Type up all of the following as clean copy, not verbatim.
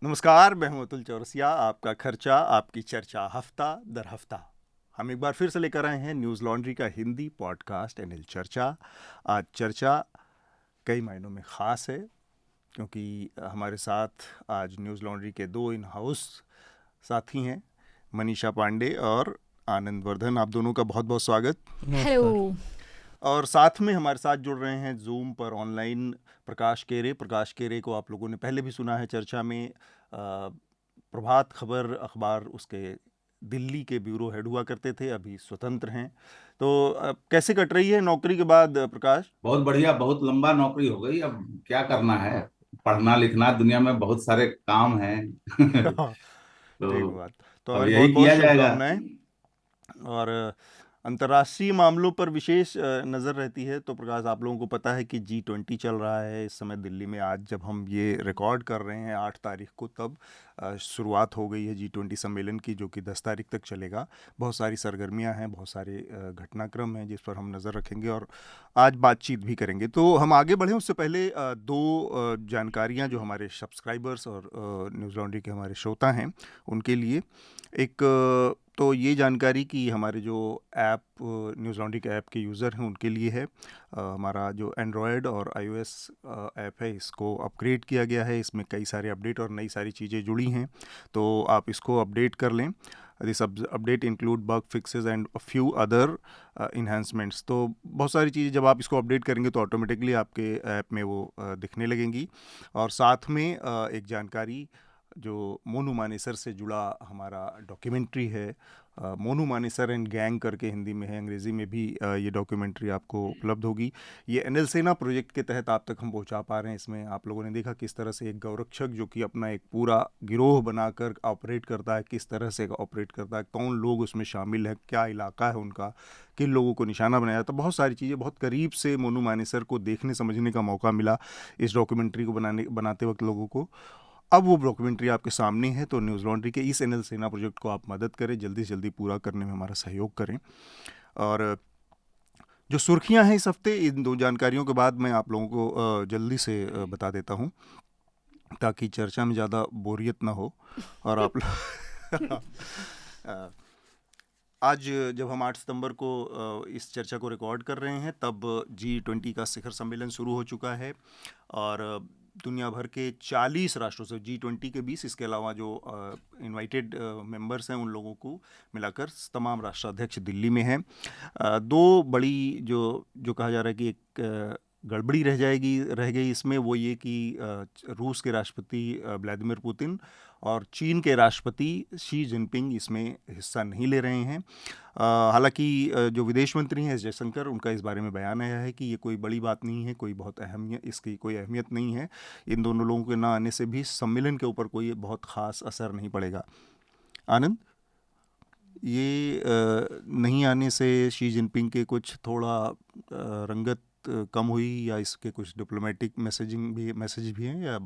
नमस्कार, मैं हूं अतुल चौरसिया। आपका खर्चा आपकी चर्चा हफ्ता दर हफ्ता हम एक बार फिर से लेकर आए हैं न्यूज़ लॉन्ड्री का हिंदी पॉडकास्ट एनएल चर्चा। आज चर्चा कई मायनों में ख़ास है क्योंकि हमारे साथ आज न्यूज़ लॉन्ड्री के दो इन हाउस साथी हैं, मनीषा पांडे और आनंद वर्धन। आप दोनों का बहुत बहुत स्वागत। हेलो। और साथ में हमारे साथ जुड़ रहे हैं जूम पर ऑनलाइन प्रकाश केरे को आप लोगों ने पहले भी सुना है चर्चा में। प्रभात खबर अखबार उसके दिल्ली के ब्यूरो हेड हुआ करते थे, अभी स्वतंत्र हैं। तो कैसे कट रही है नौकरी के बाद प्रकाश? बहुत बढ़िया, बहुत लंबा नौकरी हो गई। अब क्या करना है, पढ़ना लिखना, दुनिया में बहुत सारे काम हैं। ठीक तो बात। तो अब हमारी बहुत यही बहुत किया जाएगा। शुभकामनाएं। और अंतर्राष्ट्रीय मामलों पर विशेष नज़र रहती है। तो प्रकाश, आप लोगों को पता है कि G20 चल रहा है इस समय दिल्ली में। आज जब हम ये रिकॉर्ड कर रहे हैं 8 तारीख को, तब शुरुआत हो गई है G20 सम्मेलन की, जो कि 10 तारीख तक चलेगा। बहुत सारी सरगर्मियां हैं, बहुत सारे घटनाक्रम हैं जिस पर हम नज़र रखेंगे और आज बातचीत भी करेंगे। तो हम आगे बढ़ें उससे पहले दो जानकारियाँ जो हमारे सब्सक्राइबर्स और न्यूज़ लॉन्ड्री के हमारे श्रोता हैं उनके लिए। एक तो ये जानकारी कि हमारे जो ऐप न्यूज़ लॉन्ड्री के ऐप के यूज़र हैं उनके लिए है। हमारा जो एंड्रॉयड और iOS ऐप है, इसको अपग्रेड किया गया है। इसमें कई सारे अपडेट और नई सारी चीज़ें जुड़ी हैं, तो आप इसको अपडेट कर लें। This update include bug fixes and a few other enhancements. तो बहुत सारी चीज़ें जब आप इसको अपडेट करेंगे तो ऑटोमेटिकली आपके ऐप में वो दिखने लगेंगी। और साथ में एक जानकारी जो मोनू मानेसर से जुड़ा हमारा डॉक्यूमेंट्री है, मोनू मानेसर एंड गैंग करके हिंदी में है, अंग्रेज़ी में भी ये डॉक्यूमेंट्री आपको उपलब्ध होगी। ये एनएल सेना प्रोजेक्ट के तहत आप तक हम पहुंचा पा रहे हैं। इसमें आप लोगों ने देखा किस तरह से एक गौरक्षक जो कि अपना एक पूरा गिरोह बनाकर ऑपरेट करता है, किस तरह से ऑपरेट करता है, कौन लोग उसमें शामिल है, क्या इलाका है उनका, किन लोगों को निशाना बनाया जाता है। बहुत सारी चीज़ें बहुत करीब से मोनू मानेसर को देखने समझने का मौका मिला इस डॉक्यूमेंट्री को बनाते वक्त लोगों को। अब वो डॉक्यूमेंट्री आपके सामने है, तो न्यूज़ लॉन्ड्री के इस एनएल सेना प्रोजेक्ट को आप मदद करें, जल्दी से जल्दी पूरा करने में हमारा सहयोग करें। और जो सुर्खियां हैं इस हफ्ते, इन दो जानकारियों के बाद मैं आप लोगों को जल्दी से बता देता हूं ताकि चर्चा में ज़्यादा बोरियत ना हो। और आप आज जब हम 8 सितंबर को इस चर्चा को रिकॉर्ड कर रहे हैं, तब G20 का शिखर सम्मेलन शुरू हो चुका है और दुनिया भर के 40 राष्ट्रों से, G20 के 20, इसके अलावा जो इनवाइटेड मेंबर्स हैं उन लोगों को मिलाकर तमाम राष्ट्राध्यक्ष दिल्ली में हैं। दो बड़ी जो कहा जा रहा है कि एक गड़बड़ी रह गई इसमें, वो ये कि रूस के राष्ट्रपति व्लादिमीर पुतिन और चीन के राष्ट्रपति शी जिनपिंग इसमें हिस्सा नहीं ले रहे हैं। हालांकि जो विदेश मंत्री हैं एस जयशंकर, उनका इस बारे में बयान आया है कि ये कोई बड़ी बात नहीं है, इसकी कोई अहमियत नहीं है। इन दोनों लोगों के ना आने से भी सम्मेलन के ऊपर कोई बहुत ख़ास असर नहीं पड़ेगा। आनंद, ये नहीं आने से शी जिनपिंग के कुछ थोड़ा रंगत कम हुई, या इसके कुछ डिप्लोमेटिक मैसेज भी हैं, या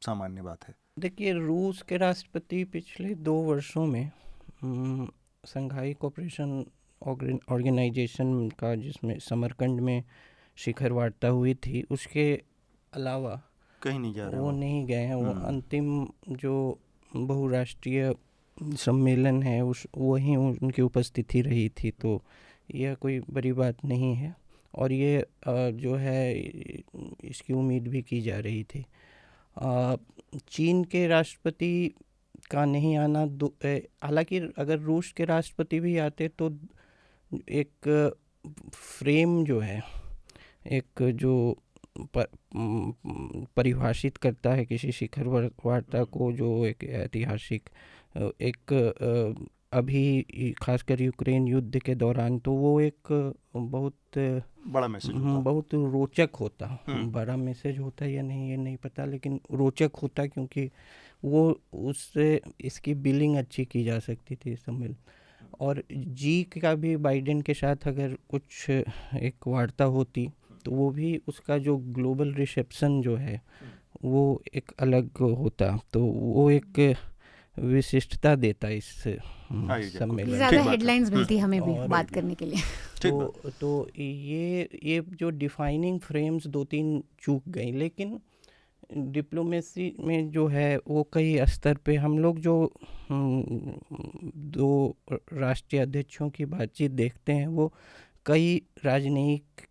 सामान्य बात है? देखिए, रूस के राष्ट्रपति पिछले 2 वर्षों में संघाई कोऑपरेशन ऑर्गेनाइजेशन का, जिसमें समरकंद में शिखर वार्ता हुई थी, उसके अलावा कहीं नहीं जा रहे वो नहीं गए हैं। वो अंतिम जो बहुराष्ट्रीय सम्मेलन है वहीं उनकी उपस्थिति रही थी, तो यह कोई बड़ी बात नहीं है। और ये जो है, इसकी उम्मीद भी की जा रही थी। चीन के राष्ट्रपति का नहीं आना, हालांकि अगर रूस के राष्ट्रपति भी आते तो एक फ्रेम जो है, एक जो परिभाषित करता है किसी शिखर वार्ता को, जो एक ऐतिहासिक, एक अभी खासकर यूक्रेन युद्ध के दौरान, तो वो एक बहुत बड़ा मैसेज होता, बहुत रोचक होता। बड़ा मैसेज होता या नहीं ये नहीं पता, लेकिन रोचक होता, क्योंकि वो उससे इसकी बिलिंग अच्छी की जा सकती थी सम्मेलन। और जी का भी बाइडेन के साथ अगर कुछ एक वार्ता होती तो वो भी, उसका जो ग्लोबल रिसेप्शन जो है वो एक अलग होता, तो वो एक विशिष्टता देता इस सम्मेलन। ज़्यादा हेडलाइंस मिलती हमें भी बात करने के लिए। तो ये जो डिफाइनिंग फ्रेम्स 2-3 चूक गई, लेकिन डिप्लोमेसी में जो है वो कई स्तर पे हम लोग जो दो राष्ट्रीय अध्यक्षों की बातचीत देखते हैं वो कई राजनयिक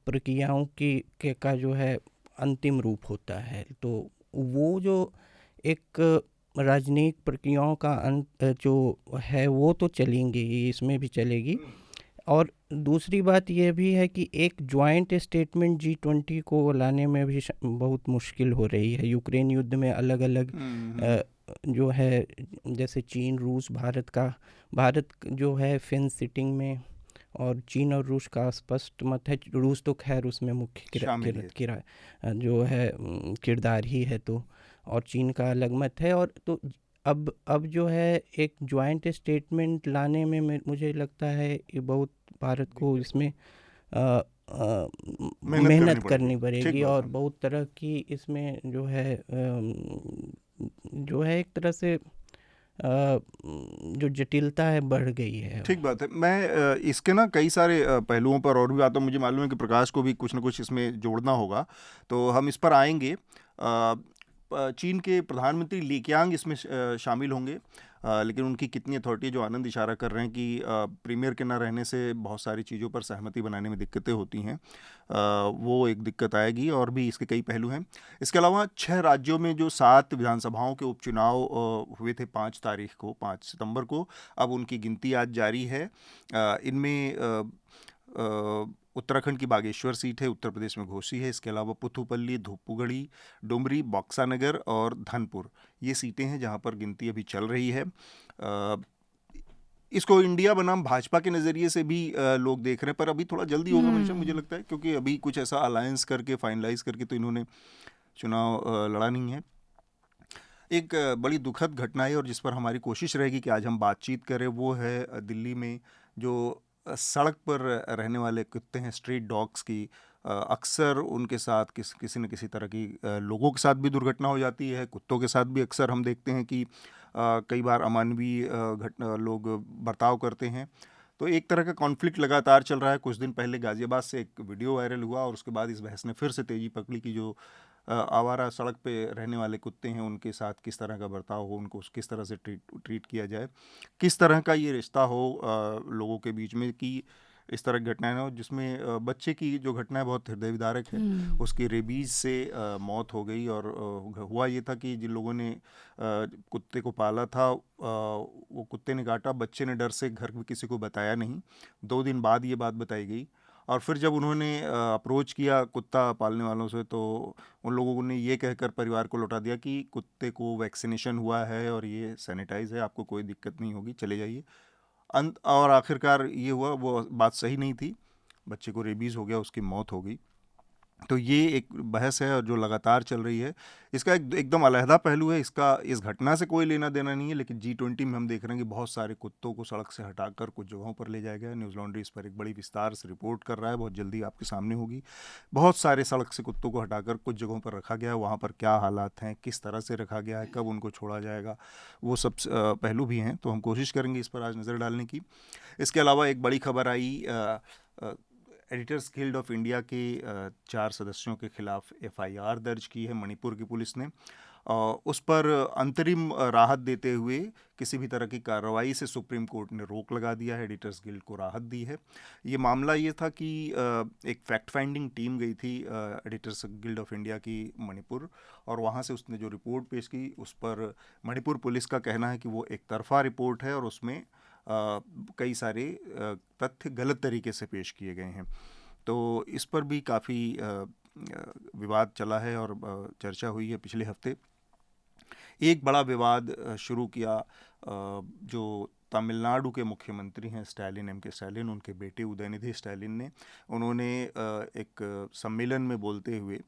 प्रक्रियाओं की का जो है अंतिम रूप होता है। तो वो जो एक राजनयिक प्रक्रियाओं का अंत जो है वो तो चलेंगी ही, इसमें भी चलेगी। और दूसरी बात यह भी है कि एक जॉइंट स्टेटमेंट G20 को लाने में भी बहुत मुश्किल हो रही है। यूक्रेन युद्ध में अलग अलग जो है जैसे चीन, रूस, भारत जो है फेंस सिटिंग में, और चीन और रूस का स्पष्ट मत है। रूस तो खैर उसमें मुख्य जो है किरदार ही है, तो और चीन का अलग मत है। और तो अब जो है एक जॉइंट स्टेटमेंट लाने में मुझे लगता है ये बहुत भारत को इसमें मेहनत करनी पड़ेगी और बहुत तरह की इसमें जो है एक तरह से जो जटिलता है बढ़ गई है। ठीक बात है। मैं इसके ना कई सारे पहलुओं पर और भी बातों, मुझे मालूम है कि प्रकाश को भी कुछ ना कुछ इसमें जोड़ना होगा, तो हम इस पर आएंगे। चीन के प्रधानमंत्री ली कीयांग इसमें शामिल होंगे, लेकिन उनकी कितनी अथॉरिटी, जो आनंद इशारा कर रहे हैं कि प्रीमियर के ना रहने से बहुत सारी चीज़ों पर सहमति बनाने में दिक्कतें होती हैं, वो एक दिक्कत आएगी। और भी इसके कई पहलू हैं। इसके अलावा 6 राज्यों में जो 7 विधानसभाओं के उपचुनाव हुए थे 5 सितंबर को, अब उनकी गिनती आज जारी है। इनमें उत्तराखंड की बागेश्वर सीट है, उत्तर प्रदेश में घोसी है। इसके अलावा पुथुपल्ली, धूपगढ़ी, डुमरी, बक्सानगर और धनपुर, ये सीटें हैं जहां पर गिनती अभी चल रही है। इसको इंडिया बनाम भाजपा के नज़रिए से भी लोग देख रहे हैं, पर अभी थोड़ा जल्दी होगा मनीषा, मुझे लगता है, क्योंकि अभी कुछ ऐसा अलायंस करके फाइनलाइज करके तो इन्होंने चुनाव लड़ा नहीं है। एक बड़ी दुखद घटना है और जिस पर हमारी कोशिश रहेगी कि आज हम बातचीत करें, वो है दिल्ली में जो सड़क पर रहने वाले कुत्ते हैं, स्ट्रीट डॉग्स की। अक्सर उनके साथ किसी न किसी तरह की लोगों के साथ भी दुर्घटना हो जाती है, कुत्तों के साथ भी अक्सर हम देखते हैं कि कई बार अमानवीय लोग बर्ताव करते हैं। तो एक तरह का कॉन्फ्लिक्ट लगातार चल रहा है। कुछ दिन पहले गाज़ियाबाद से एक वीडियो वायरल हुआ और उसके बाद इस बहस ने फिर से तेज़ी पकड़ी कि जो आवारा सड़क पे रहने वाले कुत्ते हैं उनके साथ किस तरह का बर्ताव हो, उनको किस तरह से ट्रीट किया जाए, किस तरह का ये रिश्ता हो लोगों के बीच में, कि इस तरह की घटनाएं ना हो। जिसमें बच्चे की जो घटना है बहुत हृदय विदारक है। उसकी रेबीज से मौत हो गई और हुआ ये था कि जिन लोगों ने कुत्ते को पाला था, वो कुत्ते ने काटा, बच्चे ने डर से घर में किसी को बताया नहीं। 2 दिन बाद ये बात बताई गई और फिर जब उन्होंने अप्रोच किया कुत्ता पालने वालों से, तो उन लोगों ने ये कहकर परिवार को लौटा दिया कि कुत्ते को वैक्सीनेशन हुआ है और ये सैनिटाइज है, आपको कोई दिक्कत नहीं होगी, चले जाइए। और आखिरकार ये हुआ, वो बात सही नहीं थी, बच्चे को रेबीज़ हो गया, उसकी मौत हो गई। तो ये एक बहस है और जो लगातार चल रही है। इसका एकदम अलहदा पहलू है, इसका इस घटना से कोई लेना देना नहीं है, लेकिन G20 में हम देख रहे हैं कि बहुत सारे कुत्तों को सड़क से हटाकर कुछ जगहों पर ले जाया गया। न्यूज़ लॉन्ड्री इस पर एक बड़ी विस्तार से रिपोर्ट कर रहा है, बहुत जल्दी आपके सामने होगी। बहुत सारे सड़क से कुत्तों को हटाकर कुछ जगहों पर रखा गया है, वहाँ पर क्या हालात हैं, किस तरह से रखा गया है, कब उनको छोड़ा जाएगा, वो सब पहलू भी हैं। तो हम कोशिश करेंगे इस पर आज नज़र डालने की। इसके अलावा एक बड़ी खबर आई, एडिटर्स गिल्ड ऑफ इंडिया के 4 सदस्यों के खिलाफ FIR दर्ज की है मणिपुर की पुलिस ने। उस पर अंतरिम राहत देते हुए किसी भी तरह की कार्रवाई से सुप्रीम कोर्ट ने रोक लगा दिया है, एडिटर्स गिल्ड को राहत दी है। ये मामला ये था कि एक फैक्ट फाइंडिंग टीम गई थी एडिटर्स गिल्ड ऑफ इंडिया की मणिपुर, और वहाँ से उसने जो रिपोर्ट पेश की उस पर मणिपुर पुलिस का कहना है कि वो एक तरफा रिपोर्ट है और उसमें कई सारे तथ्य गलत तरीके से पेश किए गए हैं। तो इस पर भी काफ़ी विवाद चला है और चर्चा हुई है पिछले हफ्ते। एक बड़ा विवाद शुरू किया जो तमिलनाडु के मुख्यमंत्री हैं स्टैलिन, M.K. स्टैलिन, उनके बेटे उदयनिधि स्टैलिन ने, उन्होंने एक सम्मेलन में बोलते हुए,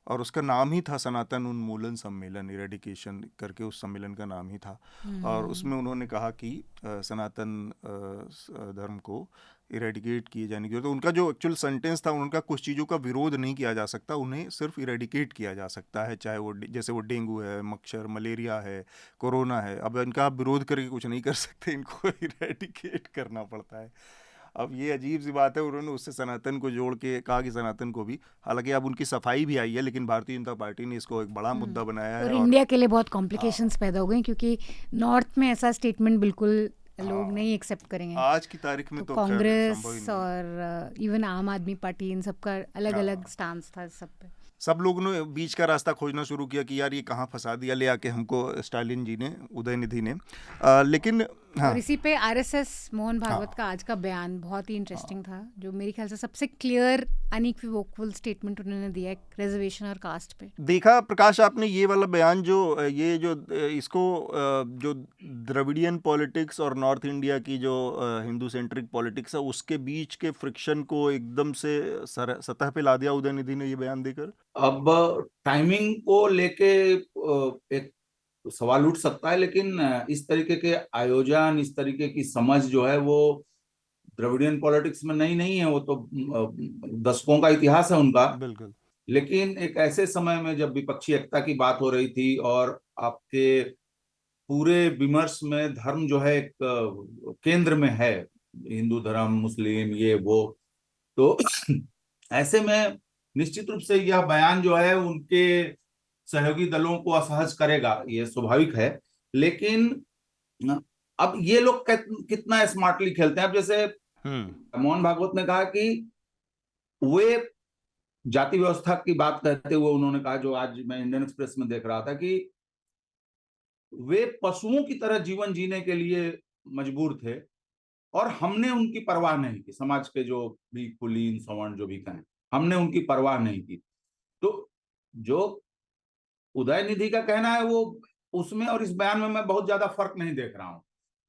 और उसका नाम ही था सनातन उन्मूलन सम्मेलन, इरेडिकेशन करके उस सम्मेलन का नाम ही था, और उसमें उन्होंने कहा कि सनातन धर्म को इरेडिकेट किए जाने की, तो उनका जो एक्चुअल सेंटेंस था, उनका कुछ चीज़ों का विरोध नहीं किया जा सकता, उन्हें सिर्फ इरेडिकेट किया जा सकता है, चाहे वो जैसे वो डेंगू है, मच्छर, मलेरिया है, कोरोना है। अब इनका आप विरोध करके कुछ नहीं कर सकते, इनको इरेडिकेट करना पड़ता है। अब ये अजीब सी बात है, उन्होंने उससे सनातन को जोड़ के कहा कि सनातन को भी, हालांकि अब उनकी सफाई भी आई है, लेकिन भारतीय जनता पार्टी ने इसको एक बड़ा मुद्दा बनाया और है। इंडिया के लिए बहुत कॉम्प्लिकेशंस पैदा हो गए, क्योंकि नॉर्थ में ऐसा स्टेटमेंट बिल्कुल लोग नहीं एक्सेप्ट करेंगे। आज की तारीख में तो तो खैर कांग्रेस संभव ही नहीं है। और इवन आम आदमी पार्टी, इन सब का अलग अलग स्टांस था इस सब पे। सब लोगों ने बीच का रास्ता खोजना शुरू किया कि यार ये कहाँ फंसा दिया ले आके हमको स्टालिन जी ने, उदयनिधि ने। लेकिन हाँ, और इसी पे आरएसएस मोहन भागवत का आज का बयान बहुत ही इंटरेस्टिंग था, जो मेरे ख्याल से सबसे क्लियर अनइक्विवोकल स्टेटमेंट उन्होंने दिया है रिजर्वेशन और कास्ट पे। देखा प्रकाश आपने ये वाला बयान, जो इसको जो द्रविडियन पॉलिटिक्स और नॉर्थ इंडिया की जो हिंदू सेंट्रिक पॉलिटिक्स है उसके बीच के फ्रिक्शन को एकदम से सतह पे ला दिया उदयनिधि ने ये बयान देकर। अब टाइमिंग को लेके एक सवाल उठ सकता है, लेकिन इस तरीके के आयोजन, इस तरीके की समझ जो है वो द्रविडियन पॉलिटिक्स में नई नहीं है, वो तो दशकों का इतिहास है उनका। बिल्कुल। लेकिन एक ऐसे समय में जब विपक्षी एकता की बात हो रही थी और आपके पूरे विमर्श में धर्म जो है एक केंद्र में है, हिंदू धर्म, मुस्लिम, ये वो, तो ऐसे में निश्चित रूप से यह बयान जो है उनके सहयोगी दलों को असहज करेगा, ये स्वाभाविक है। लेकिन अब ये लोग कितना स्मार्टली खेलते हैं। अब जैसे मोहन भागवत ने कहा कि वे जाति व्यवस्था की बात करते हुए उन्होंने कहा, जो आज मैं इंडियन एक्सप्रेस में देख रहा था, कि वे पशुओं की तरह जीवन जीने के लिए मजबूर थे और हमने उनकी परवाह नहीं की। समाज के जो भी कुलीन सवर्ण जो भी कहें, हमने उनकी परवाह नहीं की। तो जो उदयनिधि का कहना है वो उसमें और इस बयान में मैं बहुत ज्यादा फर्क नहीं देख रहा हूं।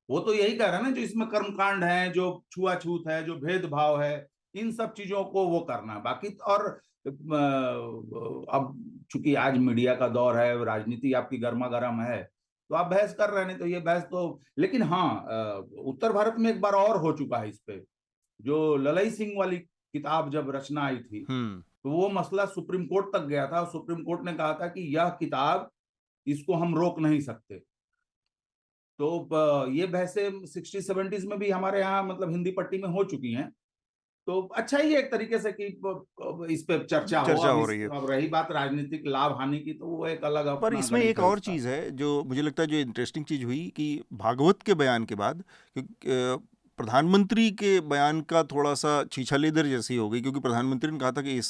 वो तो यही कह रहा है ना, जो इसमें कर्मकांड है, जो छुआछूत है, जो भेदभाव है, इन सब चीजों को वो करना। बाकी और अब चूंकि आज मीडिया का दौर है, राजनीति आपकी गर्मा गर्म है, तो आप बहस कर रहे हैं, तो ये बहस तो, लेकिन हाँ, उत्तर भारत में एक बार और हो चुका है इस पे। जो ललई सिंह वाली किताब जब रचना आई थी, तो वो मसला सुप्रीम कोर्ट तक गया था। सुप्रीम कोर्ट ने कहा था कि यह किताब, इसको हम रोक नहीं सकते। तो ये बहसें 60-70s में भी हमारे यहाँ मतलब हिंदी पट्टी में हो चुकी हैं। तो अच्छा ही है एक तरीके से कि इस पे चर्चा हो रही है। अब रही बात राजनीतिक लाभ हानि की, तो वो एक अलग पर इसमें एक और चीज़ है जो मुझे लगता है जो इंटरेस्टिंग चीज़ हुई कि भागवत के बयान के बाद प्रधानमंत्री के बयान का थोड़ा सा छीछालेदर जैसी हो गई, क्योंकि प्रधानमंत्री ने कहा था कि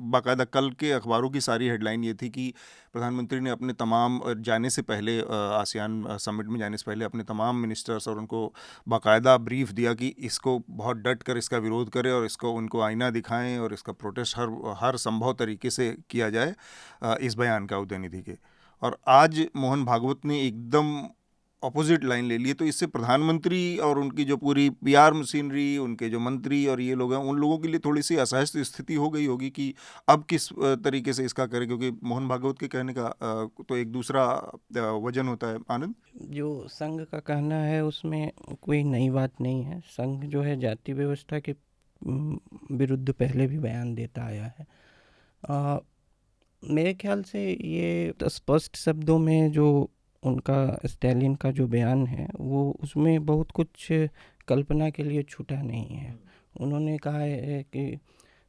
बाकायदा कल के अखबारों की सारी हेडलाइन ये थी कि प्रधानमंत्री ने अपने तमाम जाने से पहले, आसियान समिट में जाने से पहले, अपने तमाम मिनिस्टर्स और उनको बाकायदा ब्रीफ दिया कि इसको बहुत डट कर इसका विरोध करें और इसको उनको आईना दिखाएं और इसका प्रोटेस्ट हर संभव तरीके से किया जाए इस बयान का उदयनिधि के। और आज मोहन भागवत ने एकदम अपोजिट लाइन ले लिए। तो इससे प्रधानमंत्री और उनकी जो पूरी पीआर मशीनरी, उनके जो मंत्री और ये लोग हैं, उन लोगों के लिए थोड़ी सी असहज स्थिति हो गई होगी कि अब किस तरीके से इसका करें, क्योंकि मोहन भागवत के कहने का तो एक दूसरा वजन होता है। आनंद, जो संघ का कहना है उसमें कोई नई बात नहीं है। संघ जो है जाति व्यवस्था के विरुद्ध पहले भी बयान देता आया है। मेरे ख्याल से ये स्पष्ट शब्दों में जो उनका स्टालिन का जो बयान है वो उसमें बहुत कुछ कल्पना के लिए छूटा नहीं है। उन्होंने कहा है कि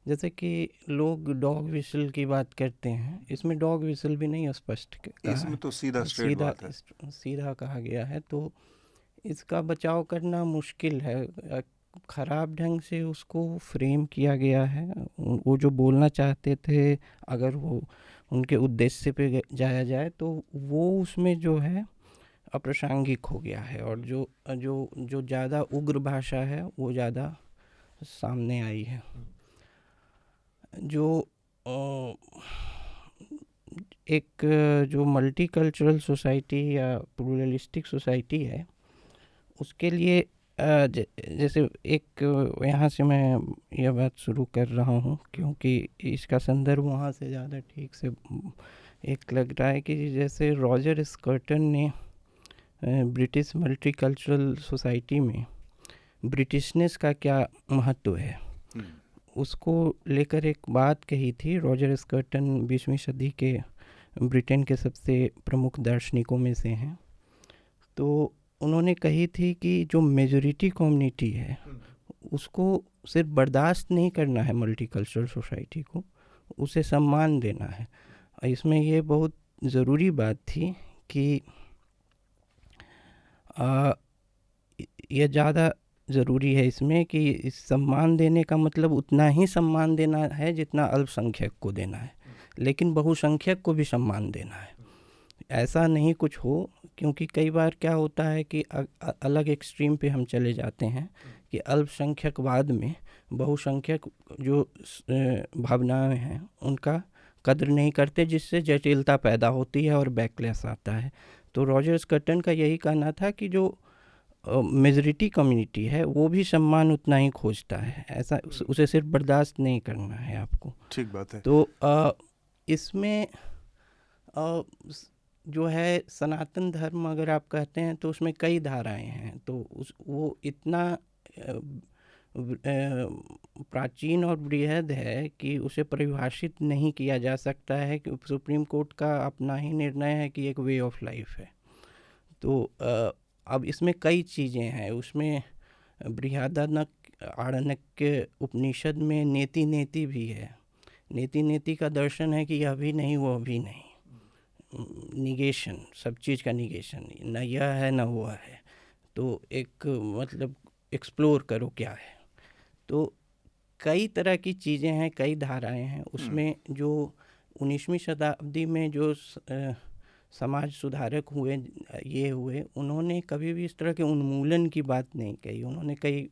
जैसे कि लोग डॉग विसल की बात करते हैं, इसमें डॉग विसल भी नहीं स्पष्ट कहा, इसमें तो सीधा कहा गया है। तो इसका बचाव करना मुश्किल है, ख़राब ढंग से उसको फ्रेम किया गया है। वो जो बोलना चाहते थे, अगर वो उनके उद्देश्य पे जाया जाए तो वो उसमें जो है अप्रासंगिक हो गया है, और जो ज़्यादा उग्र भाषा है वो ज़्यादा सामने आई है। जो एक जो मल्टीकल्चरल सोसाइटी या प्लूरलिस्टिक सोसाइटी है, उसके लिए जैसे एक यहाँ से मैं यह बात शुरू कर रहा हूँ क्योंकि इसका संदर्भ वहाँ से ज़्यादा ठीक से एक लग रहा है कि जैसे रॉजर स्कर्टन ने ब्रिटिश मल्टीकल्चरल सोसाइटी में ब्रिटिशनेस का क्या महत्व है उसको लेकर एक बात कही थी। रॉजर स्कर्टन 20वीं सदी के ब्रिटेन के सबसे प्रमुख दार्शनिकों में से हैं। तो उन्होंने कही थी कि जो मेजॉरिटी कम्युनिटी है उसको सिर्फ बर्दाश्त नहीं करना है मल्टीकल्चरल सोसाइटी को, उसे सम्मान देना है। इसमें ये बहुत ज़रूरी बात थी कि ये ज़्यादा ज़रूरी है इसमें कि इस सम्मान देने का मतलब उतना ही सम्मान देना है जितना अल्पसंख्यक को देना है, लेकिन बहुसंख्यक को भी सम्मान देना है। ऐसा नहीं कुछ हो, क्योंकि कई बार क्या होता है कि अलग एक्सट्रीम पे हम चले जाते हैं कि अल्पसंख्यकवाद में बहुसंख्यक जो भावनाएं हैं उनका कद्र नहीं करते, जिससे जटिलता पैदा होती है और बैकलैश आता है। तो रॉजर स्कर्टन का यही कहना था कि जो मेजॉरिटी कम्युनिटी है वो भी सम्मान उतना ही खोजता है, ऐसा उसे सिर्फ बर्दाश्त नहीं करना है आपको। ठीक बात है। तो इसमें जो है सनातन धर्म अगर आप कहते हैं तो उसमें कई धाराएं हैं, तो वो इतना प्राचीन और बृहद है कि उसे परिभाषित नहीं किया जा सकता है, कि सुप्रीम कोर्ट का अपना ही निर्णय है कि एक वे ऑफ लाइफ है। तो अब इसमें कई चीज़ें हैं, उसमें बृहदारण्यक आरण्यक उपनिषद में नेति नेति भी है। नेति नेति का दर्शन है कि यह भी नहीं वो भी नहीं, निगेशन, सब चीज़ का निगेशन, न यह है न वो है। तो एक मतलब एक्सप्लोर करो क्या है। तो कई तरह की चीज़ें हैं, कई धाराएं हैं उसमें। जो 19वीं शताब्दी में जो समाज सुधारक हुए उन्होंने कभी भी इस तरह के उन्मूलन की बात नहीं कही। उन्होंने कई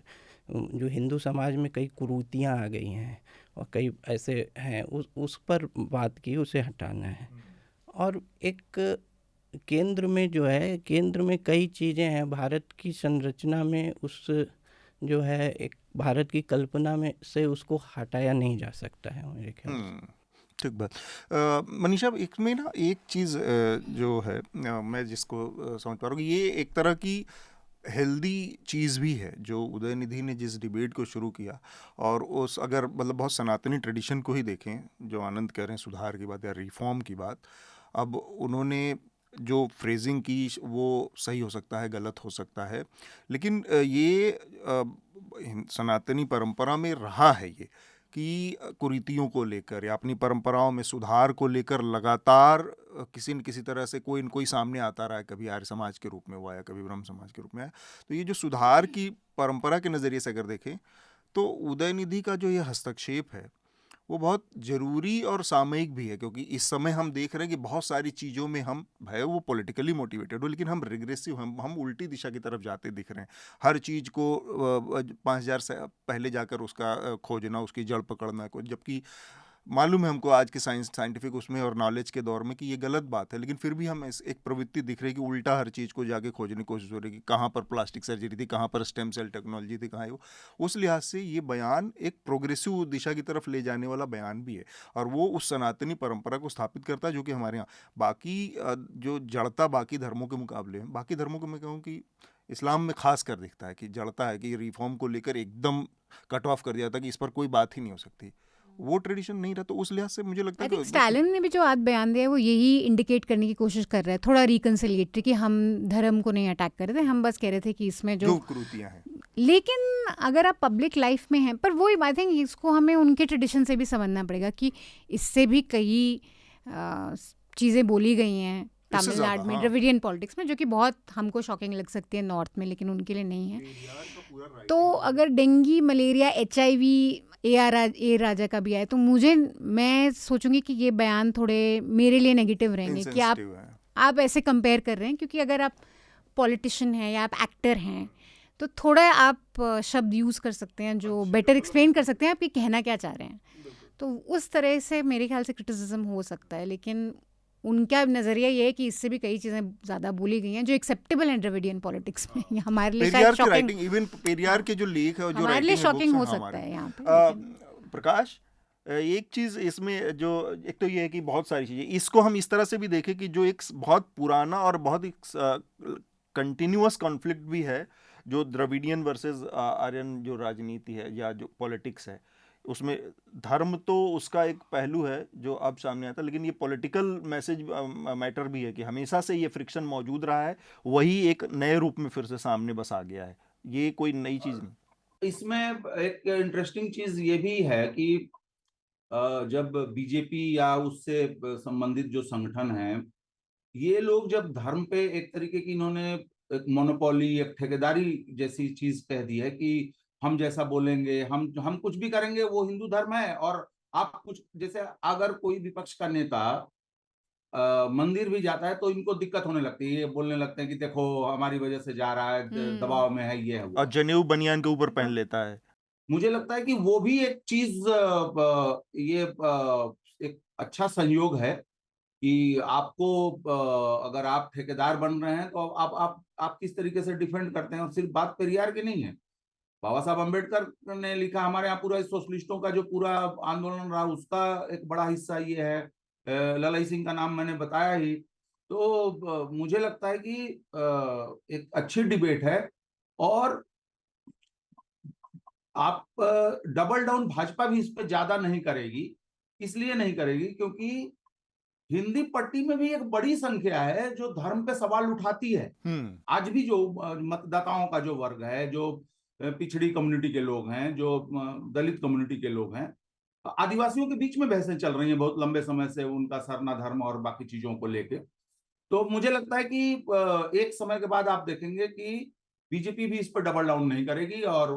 जो हिंदू समाज में कई कुरीतियाँ आ गई हैं और कई ऐसे हैं उस पर बात की, उसे हटाना है। और एक केंद्र में जो है, केंद्र में कई चीज़ें हैं भारत की संरचना में, उस जो है एक भारत की कल्पना में से उसको हटाया नहीं जा सकता है मेरे ख्याल से। ठीक बात। मनीषा, इसमें ना एक चीज़ जो है मैं जिसको समझ पा रहा हूँ, ये एक तरह की हेल्दी चीज़ भी है जो उदयनिधि ने जिस डिबेट को शुरू किया, और उस अगर मतलब बहुत सनातनी ट्रेडिशन को ही देखें, जो आनंद कह रहे हैं सुधार की बात या रिफॉर्म की बात, अब उन्होंने जो फ्रेजिंग की वो सही हो सकता है, गलत हो सकता है, लेकिन ये सनातनी परंपरा में रहा है ये कि कुरीतियों को लेकर या अपनी परंपराओं में सुधार को लेकर लगातार किसी न किसी तरह से कोई न कोई सामने आता रहा है। कभी आर्य समाज के रूप में वो आया, कभी ब्रह्म समाज के रूप में आया। तो ये जो सुधार की परंपरा के नज़रिए से अगर देखें तो उदयनिधि का जो ये हस्तक्षेप है वो बहुत ज़रूरी और सामयिक भी है, क्योंकि इस समय हम देख रहे हैं कि बहुत सारी चीज़ों में हम भले वो पॉलिटिकली मोटिवेटेड हो, लेकिन हम रिग्रेसिव, हम उल्टी दिशा की तरफ जाते दिख रहे हैं। हर चीज़ को 5000 से पहले जाकर उसका खोजना, उसकी जड़ पकड़ना को, जबकि मालूम है हमको आज के साइंटिफिक उसमें और नॉलेज के दौर में कि ये गलत बात है, लेकिन फिर भी हम एक प्रवृत्ति दिख रही है कि उल्टा हर चीज़ को जाके खोजने की कोशिश हो रही है कि कहाँ पर प्लास्टिक सर्जरी थी, कहाँ पर स्टेम सेल टेक्नोलॉजी थी, कहाँ है वो। उस लिहाज से ये बयान एक प्रोग्रेसिव दिशा की तरफ ले जाने वाला बयान भी है, और वो उस सनातनी परंपरा को स्थापित करता है जो कि हमारे यहाँ बाकी जो जड़ता बाकी धर्मों के मुकाबले है, बाकी धर्मों को मैं कहूँ कि इस्लाम में खास कर दिखता है कि जड़ता है कि रिफॉर्म को लेकर एकदम कट ऑफ कर दिया था कि इस पर कोई बात ही नहीं हो सकती, वो ट्रेडिशन नहीं रहा। तो उस लिहाज से मुझे लगता है कि स्टालिन ने भी जो आज बयान दिया है वो यही इंडिकेट करने की कोशिश कर रहा है, थोड़ा रिकंसिलिएटरी, कि हम धर्म को नहीं अटैक कर रहे थे, हम बस कह रहे थे कि इसमें जो कुरीतियां हैं। लेकिन अगर आप पब्लिक लाइफ में हैं, पर वो आई थिंक इसको हमें उनके ट्रेडिशन से भी समझना पड़ेगा कि इससे भी कई चीज़ें बोली गई हैं तमिलनाडु में द्रविडियन पॉलिटिक्स में, जो कि बहुत हमको शॉकिंग लग सकती है नॉर्थ में, लेकिन उनके लिए नहीं है। तो अगर डेंगू, मलेरिया, HIV, ए राजा का भी आए तो मैं सोचूंगी कि ये बयान थोड़े मेरे लिए नेगेटिव रहेंगे कि आप ऐसे कंपेयर कर रहे हैं, क्योंकि अगर आप पॉलिटिशियन हैं या आप एक्टर हैं तो थोड़ा आप शब्द यूज़ कर सकते हैं जो बेटर एक्सप्लेन कर सकते हैं आप ये कहना क्या चाह रहे हैं। तो उस तरह से मेरे ख्याल से क्रिटिसिज्म हो सकता है, लेकिन उनका नज़रिया ये है कि इससे भी कई चीज़ें ज़्यादा बोली गई हैं जो एक्सेप्टेबल हैं द्रविडियन पॉलिटिक्स में। हमारे लिए शायद शॉकिंग, इवन पेरियार के जो लेख है, जो हमारे लिए शॉकिंग हो सकता है यहाँ पे। प्रकाश, एक चीज़ इसमें जो एक तो ये है कि बहुत सारी चीज़ें इसको हम इस तरह से भी देखें कि जो एक बहुत पुराना और बहुत कंटिन्यूअस कॉन्फ्लिक्ट भी है, जो द्रविडियन वर्सेस आर्यन जो राजनीति है या जो पॉलिटिक्स है, उसमें धर्म तो उसका एक पहलू है जो अब सामने आता है, लेकिन ये पॉलिटिकल मैसेज मैटर भी है कि हमेशा से ये फ्रिक्शन मौजूद रहा है, वही एक नए रूप में फिर से सामने बस आ गया है, ये कोई नई चीज़ नहीं। इसमें एक इंटरेस्टिंग चीज ये भी है कि जब बीजेपी या उससे संबंधित जो संगठन है, ये लोग जब धर्म पे एक तरीके की इन्होंने एक मोनोपोली, एक ठेकेदारी जैसी चीज कह दी है कि हम जैसा बोलेंगे, हम कुछ भी करेंगे, वो हिंदू धर्म है। और आप कुछ, जैसे अगर कोई विपक्ष का नेता मंदिर भी जाता है तो इनको दिक्कत होने लगती है, ये बोलने लगते हैं कि देखो हमारी वजह से जा रहा है, दबाव में है, ये है वो और है। जनेऊ बनियान के ऊपर पहन लेता है। मुझे लगता है कि वो भी एक चीज, ये एक अच्छा संयोग है कि आपको, अगर आप ठेकेदार बन रहे हैं तो आप किस तरीके से डिफेंड करते हैं। और सिर्फ बात पेरियार की नहीं है, बाबा साहब अम्बेडकर ने लिखा, हमारे यहाँ पूरा सोशलिस्टों का जो पूरा आंदोलन रहा उसका एक बड़ा हिस्सा ये है। ललाई सिंह का नाम मैंने बताया ही। तो मुझे लगता है कि एक अच्छी डिबेट है। और आप डबल डाउन भाजपा भी इस पे ज्यादा नहीं करेगी, इसलिए नहीं करेगी क्योंकि हिंदी पट्टी में भी एक बड़ी संख्या है जो धर्म पे सवाल उठाती है। आज भी जो मतदाताओं का जो वर्ग है, जो पिछड़ी कम्युनिटी के लोग हैं, जो दलित कम्युनिटी के लोग हैं, आदिवासियों के बीच में बहसें चल रही हैं बहुत लंबे समय से, उनका सरना धर्म और बाकी चीजों को लेके। तो मुझे लगता है कि एक समय के बाद आप देखेंगे कि बीजेपी भी इस पर डबल डाउन नहीं करेगी और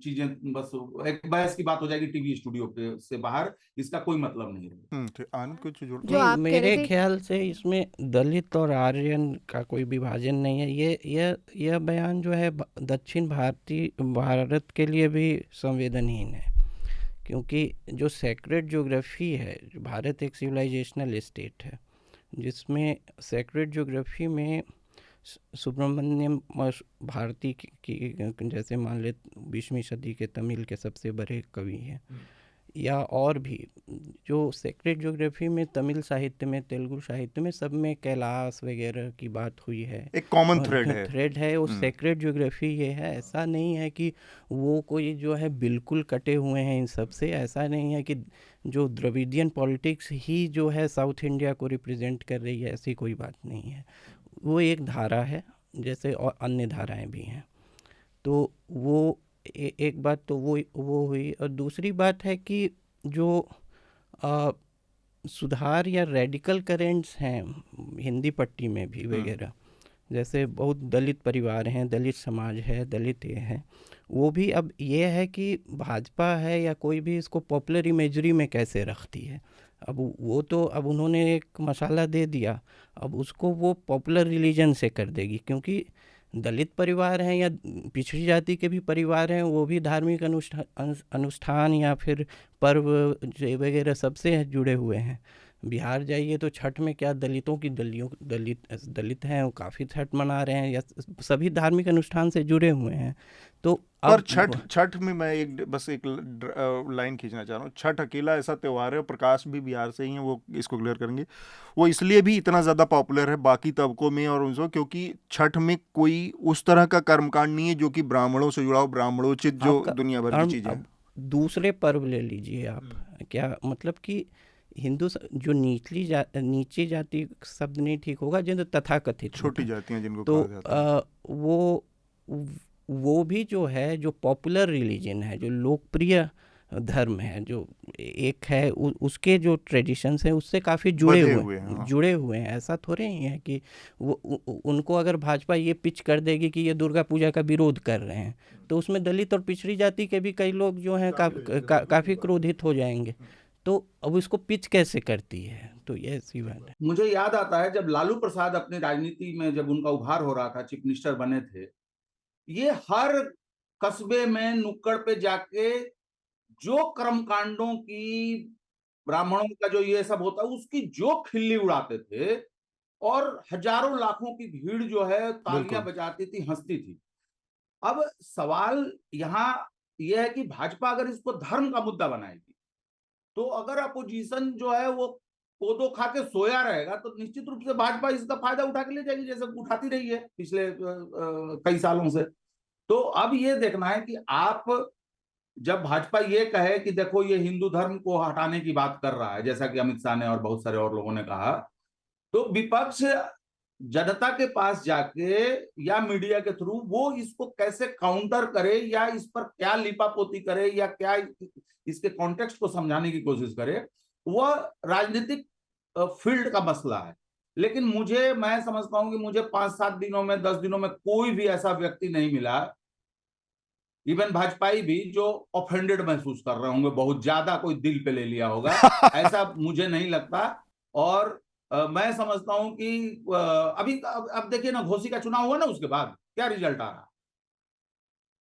चीजें बस एक बहस की बात हो जाएगी टीवी स्टूडियो पे से बाहर, इसका कोई मतलब नहीं रहेगा। ठीक, आनंद कुछ जोड़। जो आप कह मेरे रहे थे, ख्याल से इसमें दलित और आर्यन का कोई विभाजन नहीं है। यह बयान जो है दक्षिण भारत के लिए भी संवेदनहीन है, क्योंकि जो सेक्रेड ज्योग्राफी है, जो भारत एक सिविलाइजेशनल स्टेट है जिसमें सेक्रेड ज्योग्राफी में सुब्रमण्यम भारती की जैसे मान ले 20वीं सदी के तमिल के सबसे बड़े कवि हैं, या और भी जो सेक्रेड ज्योग्राफी में तमिल साहित्य में, तेलुगु साहित्य में, सब में कैलाश वगैरह की बात हुई है, एक कॉमन थ्रेड है। वो सेक्रेड ज्योग्राफी ये है। ऐसा नहीं है कि वो कोई जो है बिल्कुल कटे हुए हैं इन सब से। ऐसा नहीं है कि जो द्रविडियन पॉलिटिक्स ही जो है साउथ इंडिया को रिप्रेजेंट कर रही है, ऐसी कोई बात नहीं है। वो एक धारा है जैसे और अन्य धाराएं भी हैं। तो वो एक बात तो वो हुई। और दूसरी बात है कि जो सुधार या रेडिकल करेंट्स हैं हिंदी पट्टी में भी वगैरह, जैसे बहुत दलित परिवार हैं, दलित समाज है, दलित ये है, वो भी अब ये है कि भाजपा है या कोई भी इसको पॉपुलर इमेजरी में कैसे रखती है। अब वो तो अब उन्होंने एक मसाला दे दिया, अब उसको वो पॉपुलर रिलीजन से कर देगी, क्योंकि दलित परिवार हैं या पिछड़ी जाति के भी परिवार हैं, वो भी धार्मिक अनुष्ठान या फिर पर्व वगैरह सबसे जुड़े हुए हैं। बिहार जाइए तो छठ में क्या दलितों की दलित हैं, वो काफ़ी छठ मना रहे हैं या सभी धार्मिक अनुष्ठान से जुड़े हुए हैं। तो पर छठ में मैं बस एक लाइन खींचना चाह रहा हूँ। छठ अकेला ऐसा त्यौहार है, प्रकाश भी बिहार से ही हैं, वो इसको क्लियर करेंगे। वो इसलिए भी इतना ज़्यादा पॉपुलर है बाकी तबकों में और उनसे, क्योंकि छठ में कोई उस तरह का कर्मकांड नहीं है जो कि ब्राह्मणों से जुड़ा हो, ब्राह्मणोचित जो दुनिया भर की चीज़ें। दूसरे पर्व ले लीजिए आप, क्या मतलब कि हिंदू जो नीची जाति शब्द नहीं ठीक होगा, जिन तथाकथित छोटी जातियां जिनको तो कहा जाता है, वो भी जो है, जो पॉपुलर रिलीजन है, जो लोकप्रिय धर्म है, जो एक है, उसके जो ट्रेडिशंस हैं उससे काफ़ी जुड़े हुए हैं। ऐसा थोड़े ही है कि वो उनको अगर भाजपा ये पिच कर देगी कि ये दुर्गा पूजा का विरोध कर रहे हैं, तो उसमें दलित और पिछड़ी जाति के भी कई लोग जो हैं काफ़ी क्रोधित हो जाएंगे। तो अब इसको पिच कैसे करती है, तो ये ऐसी बात है। मुझे याद आता है जब लालू प्रसाद अपनी राजनीति में, जब उनका उभार हो रहा था, चीफ मिनिस्टर बने थे, ये हर कस्बे में नुक्कड़ पे जाके जो कर्मकांडों की, ब्राह्मणों का जो ये सब होता है, उसकी जो खिल्ली उड़ाते थे और हजारों लाखों की भीड़ जो है तालियां बजाती थी, हंसती थी। अब सवाल यहाँ यह है कि भाजपा अगर इसको धर्म का मुद्दा बनाएगी, तो अगर अपोजिशन जो है वो कोदो खा के सोया रहेगा, तो निश्चित रूप से भाजपा इसका फायदा उठा के ले जाएगी, जैसे उठाती रही है पिछले कई सालों से। तो अब ये देखना है कि आप, जब भाजपा ये कहे कि देखो ये हिंदू धर्म को हटाने की बात कर रहा है, जैसा कि अमित शाह ने और बहुत सारे और लोगों ने कहा, तो विपक्ष जनता के पास जाके या मीडिया के थ्रू वो इसको कैसे काउंटर करे या इस पर क्या लिपापोती करे या क्या इसके कॉन्टेक्स्ट को समझाने की कोशिश करे, वह राजनीतिक फील्ड का मसला है। लेकिन मैं समझता हूं कि मुझे 5-7 दिनों में 10 दिनों में कोई भी ऐसा व्यक्ति नहीं मिला, इवन भाजपाई भी, जो ऑफेंडेड महसूस कर रहे होंगे, बहुत ज्यादा कोई दिल पे ले लिया होगा, ऐसा मुझे नहीं लगता। और मैं समझता हूं कि अभी अब देखिए ना, घोसी का चुनाव हुआ ना, उसके बाद क्या रिजल्ट आ रहा,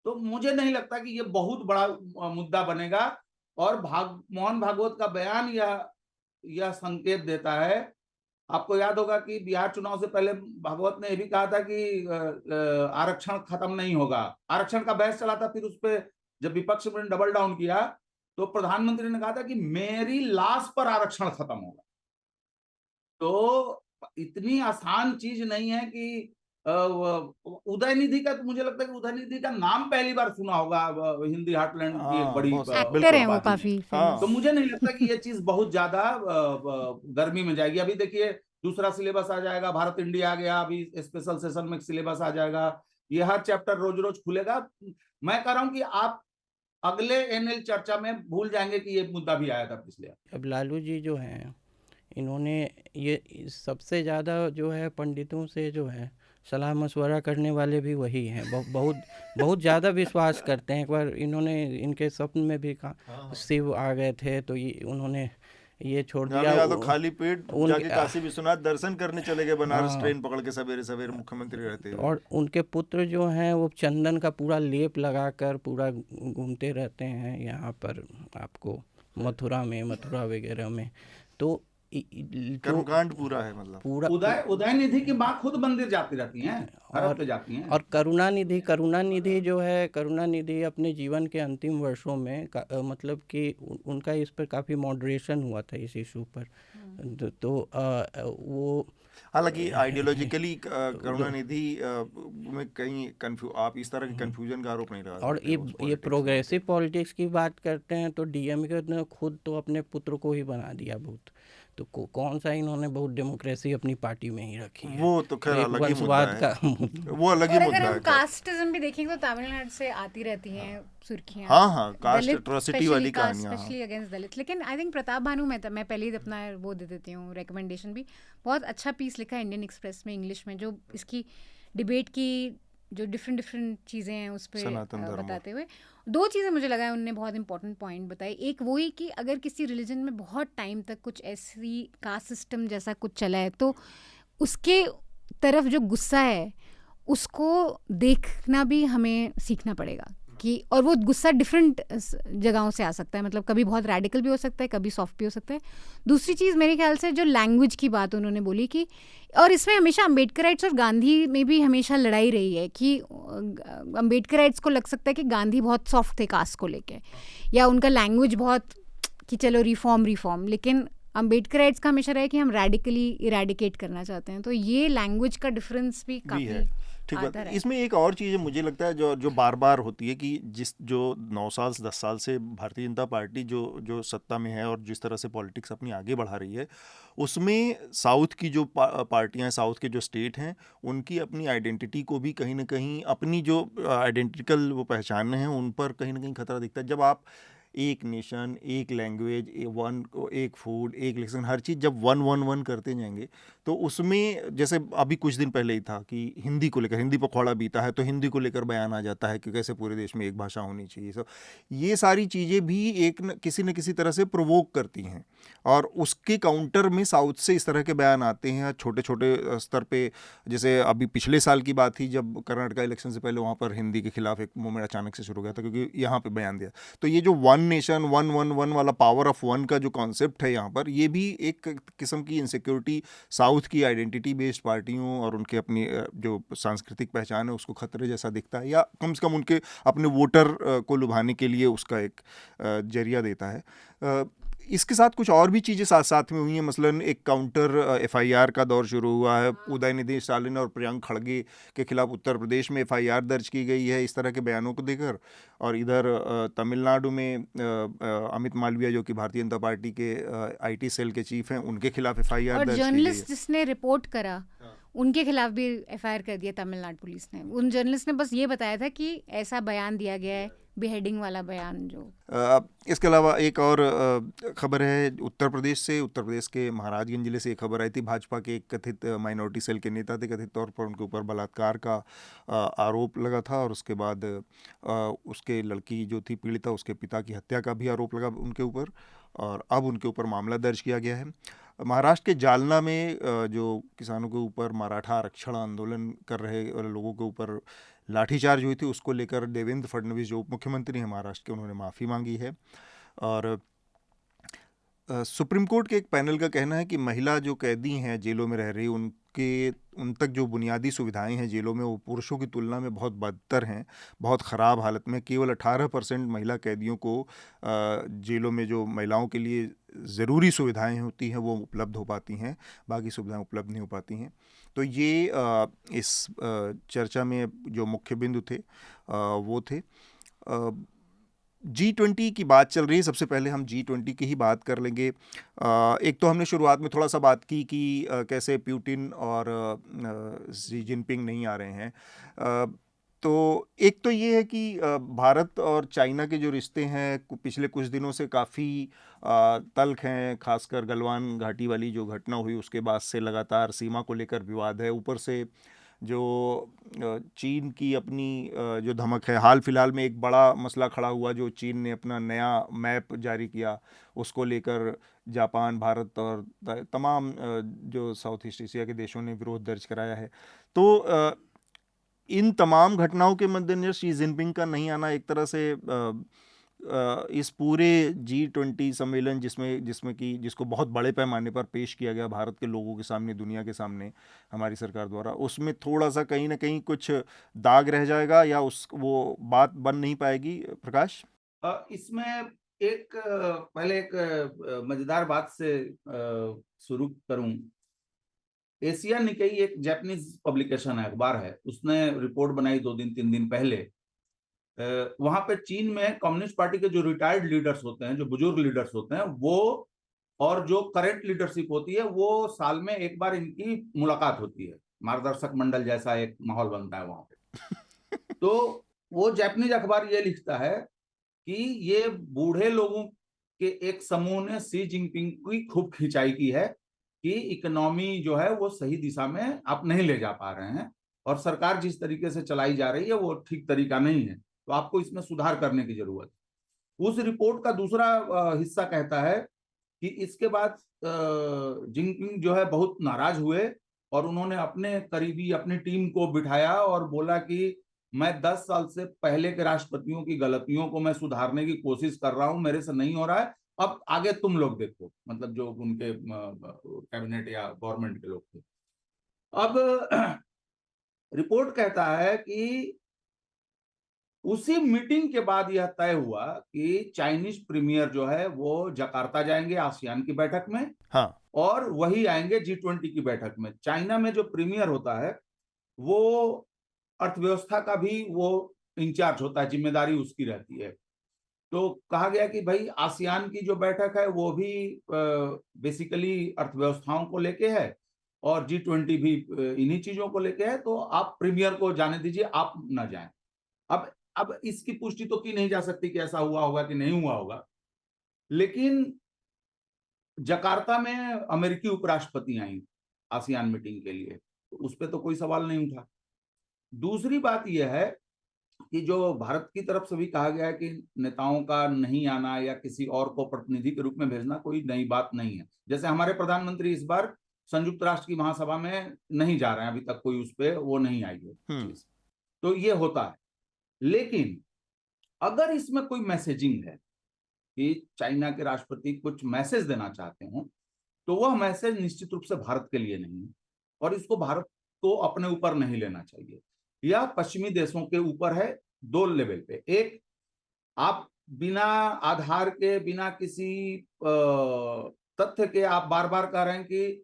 तो मुझे नहीं लगता कि ये बहुत बड़ा मुद्दा बनेगा। और मोहन भागवत का बयान यह संकेत देता है। आपको याद होगा कि बिहार चुनाव से पहले भागवत ने यह भी कहा था कि आरक्षण खत्म नहीं होगा, आरक्षण का बहस चला था। फिर उस पर जब विपक्ष ने डबल डाउन किया तो प्रधानमंत्री ने कहा था कि मेरी लाश पर आरक्षण खत्म होगा। तो इतनी आसान चीज नहीं है कि उदयनिधि का, तो मुझे लगता है कि उदयनिधि का नाम पहली बार सुना होगा हिंदी हार्टलैंड की एक बड़ी एक्टर है वो काफी। तो मुझे नहीं लगता कि ये चीज बहुत ज्यादा गर्मी में जाएगी। अभी देखिए दूसरा सिलेबस आ जाएगा, भारत इंडिया आ गया, अभी स्पेशल सेशन में सिलेबस आ जाएगा, ये हर चैप्टर रोज रोज खुलेगा। मैं कह रहा हूँ कि आप अगले एनएल चर्चा में भूल जाएंगे कि ये मुद्दा भी आया था पिछले। अब लालू जी जो हैं, इन्होंने ये सबसे ज़्यादा जो है पंडितों से जो है सलाह मशवरा करने वाले भी वही हैं। बहुत ज़्यादा विश्वास करते हैं। एक बार इन्होंने इनके स्वप्न में भी कहा, शिव आ गए थे तो उन्होंने ये छोड़ दिया। तो खाली पेट जाके काशी विश्वनाथ दर्शन करने चले गए बनारस, ट्रेन पकड़ के सवेरे सवेरे मुख्यमंत्री रहते हैं। और उनके पुत्र जो हैं वो चंदन का पूरा लेप लगाकर पूरा घूमते रहते हैं यहाँ पर, आपको मथुरा वगैरह में। तो कर्मकांड पूरा है, मतलब पूरा। उदयनिधि की माँ खुद मंदिर जाती रहती हैं, हर जाती हैं। और करुणानिधि जो है, करुणानिधि अपने जीवन के अंतिम वर्षों में मतलब कि उनका इस पर काफ़ी मॉडरेशन हुआ था इस इशू पर। तो वो हालांकि आइडियोलॉजिकली करुणानिधि में कहीं आप इस तरह के कंफ्यूजन का आरोप नहीं लगा। और ये प्रोग्रेसिव पॉलिटिक्स की बात करते हैं तो डीएमके ने खुद तो अपने पुत्र को ही बना दिया भूत। तो कौन सा इन्होंने बहुत डेमोक्रेसी अपनी पार्टी में ही रखी है। वो तो खैर अलग ही मुद्दा है, वो अलग ही मुद्दा है। अगर हम कास्टिज्म भी देखेंगे तो तमिलनाडु से आती रहती हैं सुर्खियां। हाँ, कास्ट एट्रोसिटी वाली कहानियां, स्पेशली अगेंस्ट दलित। लेकिन आई थिंक प्रताप भानु, मैं पहले ही अपना वो दे देती हूँ रिकमेंडेशन भी, बहुत अच्छा पीस लिखा है इंडियन एक्सप्रेस में इंग्लिश में, जो इसकी डिबेट की जो डिफरेंट चीज़ें हैं उस पर बताते हुए 2 चीज़ें मुझे लगा है उनने बहुत इंपॉर्टेंट पॉइंट बताए। एक वही कि अगर किसी रिलीजन में बहुत टाइम तक कुछ ऐसी कास्ट सिस्टम जैसा कुछ चला है तो उसके तरफ जो गुस्सा है उसको देखना भी हमें सीखना पड़ेगा कि, और वो गुस्सा डिफरेंट जगहों से आ सकता है, मतलब कभी बहुत रेडिकल भी हो सकता है, कभी सॉफ्ट भी हो सकता है। दूसरी चीज़ मेरे ख्याल से जो लैंग्वेज की बात उन्होंने बोली कि, और इसमें हमेशा अम्बेडकराइट्स और गांधी में भी हमेशा लड़ाई रही है कि अम्बेडकराइट्स को लग सकता है कि गांधी बहुत सॉफ्ट थे कास्ट को लेके, या उनका लैंग्वेज बहुत कि चलो रिफॉर्म, लेकिन अम्बेडकराइट्स का हमेशा रहा है कि हम रेडिकली इरेडिकेट करना चाहते हैं। तो ये लैंग्वेज का डिफरेंस भी काफ़ी ठीक बात। इसमें एक और चीज़ मुझे लगता है जो बार बार होती है कि जो 9 साल 10 साल से भारतीय जनता पार्टी जो सत्ता में है और जिस तरह से पॉलिटिक्स अपनी आगे बढ़ा रही है, उसमें साउथ की जो पार्टियां, साउथ के जो स्टेट हैं, उनकी अपनी आइडेंटिटी को भी कहीं ना कहीं, अपनी जो आइडेंटिकल वो पहचान हैं, उन पर कहीं ना कहीं खतरा दिखता है। जब आप एक नेशन, एक लैंग्वेज, एक फूड, एक इलेक्शन, हर चीज़ जब वन करते जाएंगे तो उसमें, जैसे अभी कुछ दिन पहले ही था कि हिंदी को लेकर, हिंदी पखवाड़ा बीता है तो हिंदी को लेकर बयान आ जाता है कि कैसे पूरे देश में एक भाषा होनी चाहिए। सो ये सारी चीज़ें भी किसी न किसी तरह से प्रोवोक करती हैं, और उसके काउंटर में साउथ से इस तरह के बयान आते हैं छोटे छोटे स्तर पे। जैसे अभी पिछले साल की बात थी जब कर्नाटका इलेक्शन से पहले वहाँ पर हिंदी के खिलाफ एक मूवमेंट अचानक से शुरू हो गया था क्योंकि यहाँ पे बयान दिया। तो ये जो वन नेशन वन वाला पावर ऑफ वन का जो कॉन्सेप्ट है यहाँ पर, ये भी एक किस्म की इनसिक्योरिटी, साउथ की आइडेंटिटी बेस्ड पार्टियों और उनके अपनी जो सांस्कृतिक पहचान है उसको खतरे जैसा दिखता है, या कम से कम उनके अपने वोटर को लुभाने के लिए उसका एक जरिया देता है। इसके साथ कुछ और भी चीज़ें साथ साथ में हुई हैं। मसलन एक काउंटर एफआईआर का दौर शुरू हुआ है। उदयनिधि स्टालिन और प्रियंक खड़गे के खिलाफ उत्तर प्रदेश में एफआईआर दर्ज की गई है इस तरह के बयानों को देकर, और इधर तमिलनाडु में अमित मालविया जो कि भारतीय जनता पार्टी के आईटी सेल के चीफ हैं, उनके खिलाफ एफआईआर दर्ज की गई है। जर्नलिस्ट जिसने रिपोर्ट करा उनके खिलाफ भी एफआईआर कर दिया तमिलनाडु पुलिस ने। उन जर्नलिस्ट ने बस ये बताया था कि ऐसा बयान दिया गया है, बेहेडिंग वाला बयान जो। इसके अलावा एक और खबर है उत्तर प्रदेश से। उत्तर प्रदेश के महाराजगंज जिले से एक खबर आई थी। भाजपा के एक कथित माइनॉरिटी सेल के नेता थे, कथित तौर पर उनके ऊपर बलात्कार का आरोप लगा था और उसके बाद उसके लड़की जो थी पीड़िता, उसके पिता की हत्या का भी आरोप लगा उनके ऊपर और अब उनके ऊपर मामला दर्ज किया गया है। महाराष्ट्र के जालना में जो किसानों के ऊपर मराठा आरक्षण आंदोलन कर रहे लोगों के ऊपर लाठीचार्ज हुई थी, उसको लेकर देवेंद्र फडणवीस जो उप मुख्यमंत्री हैं महाराष्ट्र के, उन्होंने माफ़ी मांगी है। और सुप्रीम कोर्ट के एक पैनल का कहना है कि महिला जो कैदी हैं जेलों में रह रही, उन तक जो बुनियादी सुविधाएं हैं जेलों में वो पुरुषों की तुलना में बहुत बदतर हैं, बहुत ख़राब हालत में। केवल 18% महिला कैदियों को जेलों में जो महिलाओं के लिए ज़रूरी सुविधाएं होती हैं वो उपलब्ध हो पाती हैं, बाकी सुविधाएं उपलब्ध नहीं हो पाती हैं। तो ये इस चर्चा में जो मुख्य बिंदु थे वो थे। G20 की बात चल रही है। सबसे पहले हम G20 की ही बात कर लेंगे। एक तो हमने शुरुआत में थोड़ा सा बात की कि कैसे पुतिन और शी जिनपिंग नहीं आ रहे हैं। तो एक तो ये है कि भारत और चाइना के जो रिश्ते हैं पिछले कुछ दिनों से काफ़ी तल्ख हैं, खासकर गलवान घाटी वाली जो घटना हुई उसके बाद से लगातार सीमा को लेकर विवाद है। ऊपर से जो चीन की अपनी जो धमक है, हाल फिलहाल में एक बड़ा मसला खड़ा हुआ जो चीन ने अपना नया मैप जारी किया, उसको लेकर जापान, भारत और तमाम जो साउथ ईस्ट एशिया के देशों ने विरोध दर्ज कराया है। तो इन तमाम घटनाओं के मद्देनजर शी जिनपिंग का नहीं आना एक तरह से इस पूरे G20 सम्मेलन जिसको बहुत बड़े पैमाने पर पेश किया गया भारत के लोगों के सामने, दुनिया के सामने हमारी सरकार द्वारा, उसमें थोड़ा सा कहीं ना कहीं कुछ दाग रह जाएगा या वो बात बन नहीं पाएगी। प्रकाश, इसमें पहले एक मजेदार बात से शुरू करूं। एशिया निकाई एक जापानीज पब्लिकेशन है, अखबार है, उसने रिपोर्ट बनाई 2-3 दिन पहले। वहां पे चीन में कम्युनिस्ट पार्टी के जो रिटायर्ड लीडर्स होते हैं, जो बुजुर्ग लीडर्स होते हैं, वो और जो करंट लीडरशिप होती है, वो साल में एक बार इनकी मुलाकात होती है। मार्गदर्शक मंडल जैसा एक माहौल बनता है वहां पे। तो वो जापानीज अखबार ये लिखता है कि ये बूढ़े लोगों के एक समूह ने शी जिनपिंग की खूब खिंचाई की है कि इकोनॉमी जो है वो सही दिशा में आप नहीं ले जा पा रहे हैं और सरकार जिस तरीके से चलाई जा रही है वो ठीक तरीका नहीं है, तो आपको इसमें सुधार करने की जरूरत है। उस रिपोर्ट का दूसरा हिस्सा कहता है कि इसके बाद जिनपिंग जो है बहुत नाराज हुए और उन्होंने अपने करीबी अपनी टीम को बिठाया और बोला कि मैं 10 साल से पहले के राष्ट्रपतियों की गलतियों को मैं सुधारने की कोशिश कर रहा हूं, मेरे से नहीं हो रहा है, अब आगे तुम लोग देखो। मतलब जो उनके कैबिनेट या गवर्नमेंट के लोग थे। अब रिपोर्ट कहता है कि उसी मीटिंग के बाद यह तय हुआ कि चाइनीज प्रीमियर जो है वो जकार्ता जाएंगे आसियान की बैठक में। हाँ, और वही आएंगे G20 की बैठक में। चाइना में जो प्रीमियर होता है वो अर्थव्यवस्था का भी वो इंचार्ज होता है, जिम्मेदारी उसकी रहती है। तो कहा गया कि भाई आसियान की जो बैठक है वो भी बेसिकली अर्थव्यवस्थाओं को लेके है और G20 भी इन्हीं चीजों को लेके है, तो आप प्रीमियर को जाने दीजिए, आप ना जाएं। अब इसकी पुष्टि तो की नहीं जा सकती कि ऐसा हुआ होगा कि नहीं हुआ होगा, लेकिन जकार्ता में अमेरिकी उपराष्ट्रपति आई आसियान मीटिंग के लिए, तो उस पर तो कोई सवाल नहीं उठा। दूसरी बात यह है कि जो भारत की तरफ से भी कहा गया है कि नेताओं का नहीं आना या किसी और को प्रतिनिधि के रूप में भेजना कोई नई बात नहीं है। जैसे हमारे प्रधानमंत्री इस बार संयुक्त राष्ट्र की महासभा में नहीं जा रहे हैं, अभी तक कोई उस पर वो नहीं आई है चीज, तो ये होता है। लेकिन अगर इसमें कोई मैसेजिंग है कि चाइना के राष्ट्रपति कुछ मैसेज देना चाहते हो, तो वह मैसेज निश्चित रूप से भारत के लिए नहीं है और इसको भारत को अपने ऊपर नहीं लेना चाहिए। यह पश्चिमी देशों के ऊपर है 2 लेवल पे। एक, आप बिना आधार के, बिना किसी तथ्य के आप बार बार कह रहे हैं कि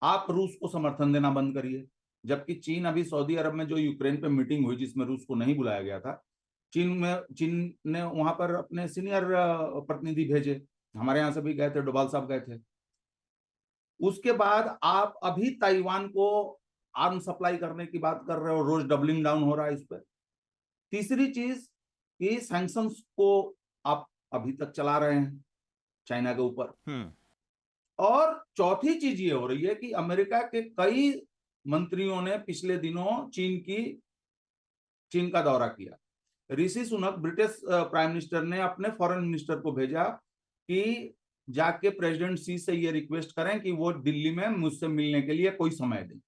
आप रूस को समर्थन देना बंद करिए, जबकि चीन अभी सऊदी अरब में जो यूक्रेन पे मीटिंग हुई जिसमें रूस को नहीं बुलाया गया था, चीन ने वहां पर अपने सीनियर प्रतिनिधि भेजे, हमारे यहां से भी गए थे, डोभाल साहब गए थे। उसके बाद आप अभी ताइवान को आर्म सप्लाई करने की बात कर रहे हो, रोज डबलिंग डाउन हो रहा है इस पर। तीसरी चीज कि सैंक्शंस को आप अभी तक चला रहे हैं चाइना के ऊपर। और चौथी चीज ये हो रही है कि अमेरिका के कई मंत्रियों ने पिछले दिनों चीन का दौरा किया। Rishi Sunak British prime minister ने अपने फॉरेन मिनिस्टर को भेजा कि जाके प्रेसिडेंट सी से ये रिक्वेस्ट करें कि वो दिल्ली में मुझसे मिलने के लिए कोई समय दें।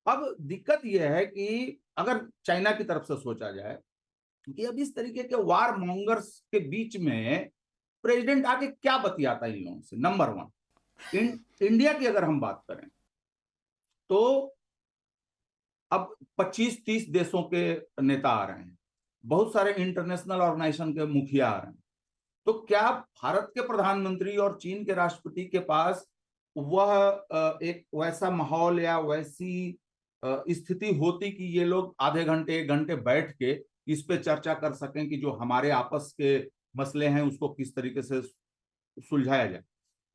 अब दिक्कत यह है कि अगर चाइना की तरफ से सोचा जाए कि अब इस तरीके के वार मॉन्गर्स के बीच में प्रेसिडेंट आके क्या बतियाता है इन लोगों से। नंबर वन, इंडिया की अगर हम बात करें तो अब 25-30 देशों के नेता आ रहे हैं, बहुत सारे इंटरनेशनल ऑर्गेनाइजेशन के मुखिया आ रहे हैं। तो क्या भारत के प्रधानमंत्री और चीन के राष्ट्रपति के पास वह एक वैसा माहौल या वैसी स्थिति होती कि ये लोग आधे घंटे 1 घंटे बैठ के इस पे चर्चा कर सकें कि जो हमारे आपस के मसले हैं उसको किस तरीके से सुलझाया जाए?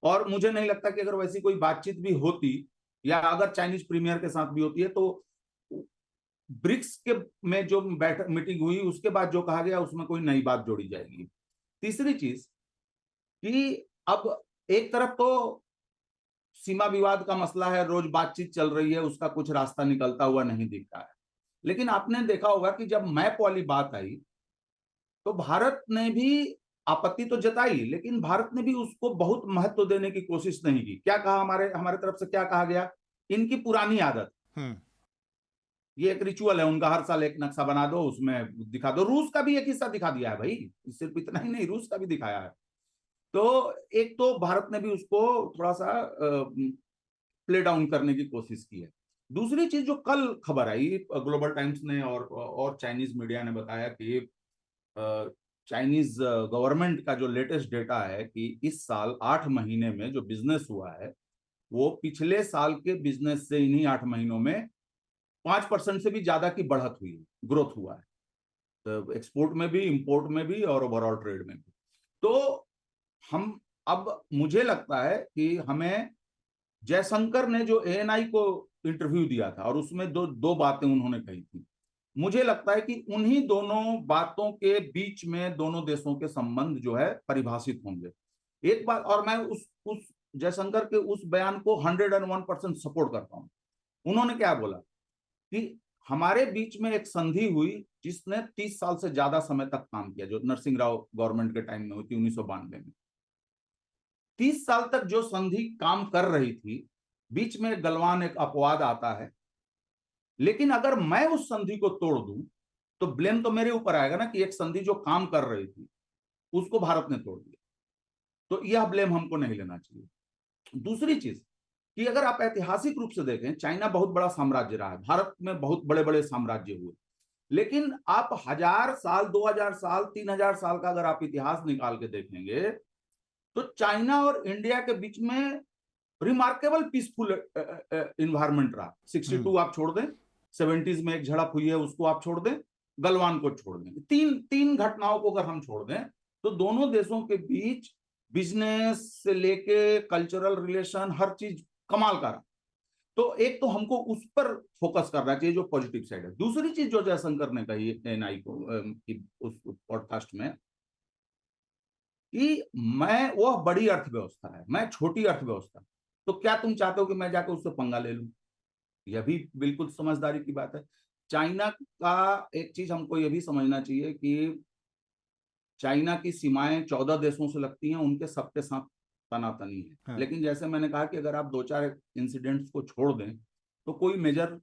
और मुझे नहीं लगता कि अगर वैसी कोई बातचीत भी होती या अगर चाइनीज प्रीमियर के साथ भी होती है तो ब्रिक्स के में जो मीटिंग हुई उसके बाद जो कहा गया उसमें कोई नई बात जोड़ी जाएगी। तीसरी चीज कि अब एक तरफ तो सीमा विवाद का मसला है, रोज बातचीत चल रही है, उसका कुछ रास्ता निकलता हुआ नहीं दिख रहा है। लेकिन आपने देखा होगा कि जब मैप वाली बात आई तो भारत ने भी आपत्ति तो जताई, लेकिन भारत ने भी उसको बहुत महत्व देने की कोशिश नहीं की। क्या कहा हमारे तरफ से, क्या कहा गया? इनकी पुरानी आदत, ये एक रिचुअल है उनका, हर साल एक नक्शा बना दो, उसमें दिखा दो। रूस का भी एक हिस्सा दिखा दिया है भाई, सिर्फ इतना ही नहीं, रूस का भी दिखाया है। तो एक तो भारत ने भी उसको थोड़ा सा प्ले डाउन करने की कोशिश की है। दूसरी चीज जो कल खबर आई, ग्लोबल टाइम्स ने और चाइनीज मीडिया ने बताया कि चाइनीज गवर्नमेंट का जो लेटेस्ट डेटा है कि इस साल 8 महीने में जो बिजनेस हुआ है वो पिछले साल के बिजनेस से इन्हीं 8 महीनों में 5% से भी ज्यादा की बढ़त हुई है, ग्रोथ हुआ है, तो एक्सपोर्ट में भी, इंपोर्ट में भी और ओवरऑल ट्रेड में भी। तो हम अब मुझे लगता है कि हमें, जयशंकर ने जो ANI को इंटरव्यू दिया था और उसमें दो बातें उन्होंने कही थी, मुझे लगता है कि उन्हीं दोनों बातों के बीच में दोनों देशों के संबंध जो है परिभाषित होंगे। एक बात, और मैं उस जयशंकर के उस बयान को 101% सपोर्ट करता हूं। उन्होंने क्या बोला कि हमारे बीच में एक संधि हुई जिसने 30 साल से ज्यादा समय तक काम किया, जो नरसिंह राव गवर्नमेंट के टाइम में हुई थी 1992 में। 30 साल तक जो संधि काम कर रही थी, बीच में गलवान एक अपवाद आता है, लेकिन अगर मैं उस संधि को तोड़ दूं तो ब्लेम तो मेरे ऊपर आएगा ना कि एक संधि जो काम कर रही थी उसको भारत ने तोड़ दिया। तो यह ब्लेम हमको नहीं लेना चाहिए। दूसरी चीज कि अगर आप ऐतिहासिक रूप से देखें, चाइना बहुत बड़ा साम्राज्य रहा है, भारत में बहुत बड़े बड़े साम्राज्य हुए, लेकिन आप 1000 साल, 2000 साल, 3000 साल का अगर आप इतिहास निकाल के देखेंगे तो चाइना और इंडिया के बीच में रिमार्केबल पीसफुल इन्वायरमेंट रहा। 62 आप छोड़ दें, 70s में एक झड़प हुई है उसको आप छोड़ दें, गलवान को छोड़ दें, तीन घटनाओं को अगर हम छोड़ दें तो दोनों देशों के बीच बिजनेस से लेके कल्चरल रिलेशन हर चीज कमाल का रहा। तो एक तो हमको उस पर फोकस करना चाहिए जो पॉजिटिव साइड है। दूसरी चीज जो जयशंकर ने कही ANI को उस पॉडकास्ट में कि वह बड़ी अर्थव्यवस्था है, मैं छोटी अर्थव्यवस्था, तो क्या तुम चाहते हो कि मैं जाकर उससे पंगा ले लूं? यह भी बिल्कुल समझदारी की बात है। चाइना का एक चीज हमको यह भी समझना चाहिए कि चाइना की सीमाएं 14 देशों से लगती हैं, उनके सबके साथ तनातनी है। हाँ। लेकिन जैसे मैंने कहा कि अगर आप 2-4 इंसिडेंट्स को छोड़ दें तो कोई मेजर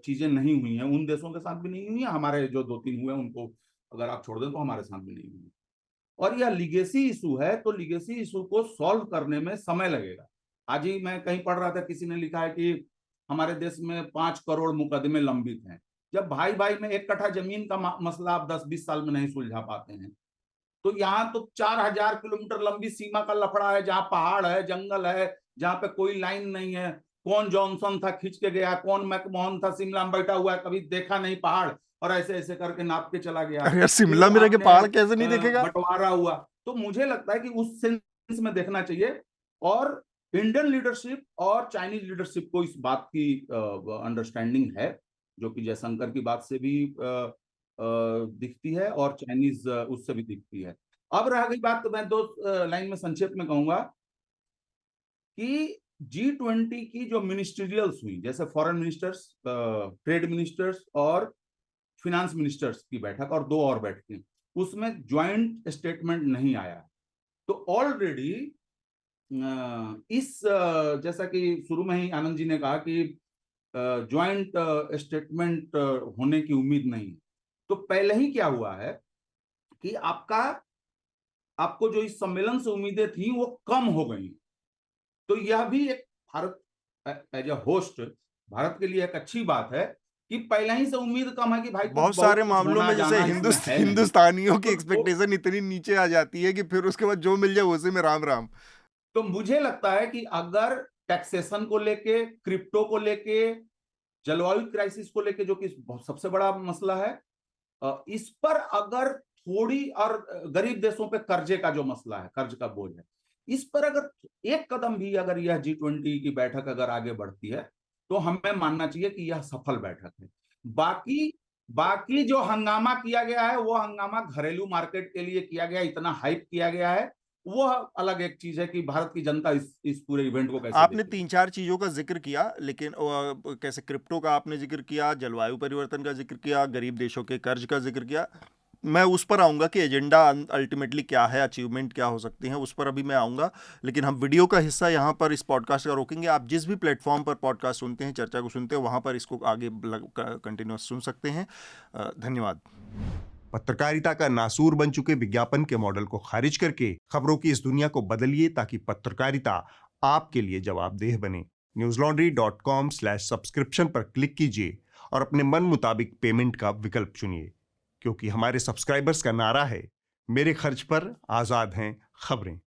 चीजें नहीं हुई हैं, उन देशों के साथ भी नहीं हुई है, हमारे जो 2-3 हुए उनको अगर आप छोड़ दें तो हमारे साथ भी नहीं हुई। और यह लीगेसी इशू है, तो लीगेसी इशू को सॉल्व करने में समय लगेगा। आज ही मैं कहीं पढ़ रहा था, किसी ने लिखा है कि हमारे देश में 5 करोड़ मुकदमे लंबित हैं। जब भाई भाई में 1 कट्ठा जमीन का मसला आप 10-20 साल में नहीं सुलझा पाते हैं, तो यहाँ तो 4000 किलोमीटर लंबी सीमा का लफड़ा है, जहाँ पहाड़ है, जंगल है, जहाँ पे कोई लाइन नहीं है। कौन जॉनसन था खींच के गया, कौन मैकमोहन था शिमला में बैठा हुआ है, कभी देखा नहीं पहाड़, और ऐसे ऐसे करके नाप के चला गया। अरे शिमला में रह के पहाड़ कैसे नहीं देखेगा? बंटवारा हुआ। तो मुझे लगता है कि उस सेंस में देखना चाहिए। और इंडियन लीडरशिप और चाइनीज लीडरशिप को इस बात की अंडरस्टैंडिंग है, जो कि जयशंकर की बात से भी दिखती है और चाइनीज उससे भी दिखती है। अब रह गई बात, तो मैं 2 लाइन में संक्षेप में कहूंगा कि G20 की जो मिनिस्ट्रियल्स हुई, जैसे फॉरेन मिनिस्टर्स, ट्रेड मिनिस्टर्स और फिनांस मिनिस्टर्स की बैठक और 2 और बैठकें, उसमें ज्वाइंट स्टेटमेंट नहीं आया। तो ऑलरेडी जैसा कि शुरू में ही आनंद जी ने कहा कि ज्वाइंट स्टेटमेंट होने की उम्मीद नहीं। तो पहले ही क्या हुआ है कि आपको जो इस सम्मेलन से उम्मीदें थी वो कम हो गई। तो यह भी एक Bharat as a host, Bharat के लिए एक अच्छी बात है कि पहले ही से उम्मीद कम है कि भाई बहुत सारे मामलों में जैसे हिंदुस्तानियों की तो एक्सपेक्टेशन इतनी नीचे आ जाती है कि फिर उसके बाद जो मिल जाए उसी में राम राम। तो मुझे लगता है कि अगर टैक्सेशन को लेके, क्रिप्टो को लेके, जलवायु क्राइसिस को लेके, जो कि सबसे बड़ा मसला है, इस पर अगर थोड़ी, और गरीब देशों पे कर्जे का जो मसला है, कर्ज का बोझ है, इस पर अगर एक कदम भी अगर यह G20 की बैठक अगर आगे बढ़ती है तो हमें मानना चाहिए कि यह सफल बैठक है। बाकी जो हंगामा किया गया है वो हंगामा घरेलू मार्केट के लिए किया गया, इतना हाइप किया गया है, वो अलग एक चीज है कि भारत की जनता इस पूरे इवेंट को कैसे आपने 3-4 चीजों का जिक्र किया, लेकिन कैसे क्रिप्टो का आपने जिक्र किया, जलवायु परिवर्तन का जिक्र किया, गरीब देशों के कर्ज का जिक्र किया। मैं उस पर आऊंगा कि एजेंडा अल्टीमेटली क्या है, अचीवमेंट क्या हो सकती हैं, उस पर अभी मैं आऊंगा। लेकिन हम वीडियो का हिस्सा यहाँ पर इस पॉडकास्ट का रोकेंगे। आप जिस भी प्लेटफॉर्म पर पॉडकास्ट सुनते हैं, चर्चा को सुनते हैं, वहाँ पर इसको आगे कंटिन्यूस सुन सकते हैं। धन्यवाद। पत्रकारिता का नासूर बन चुके विज्ञापन के मॉडल को खारिज करके खबरों की इस दुनिया को बदलिए ताकि पत्रकारिता आपके लिए जवाबदेह बने। newslaundry.com/subscription पर क्लिक कीजिए और अपने मन मुताबिक पेमेंट का विकल्प चुनिए, क्योंकि हमारे सब्सक्राइबर्स का नारा है, मेरे खर्च पर आजाद हैं खबरें।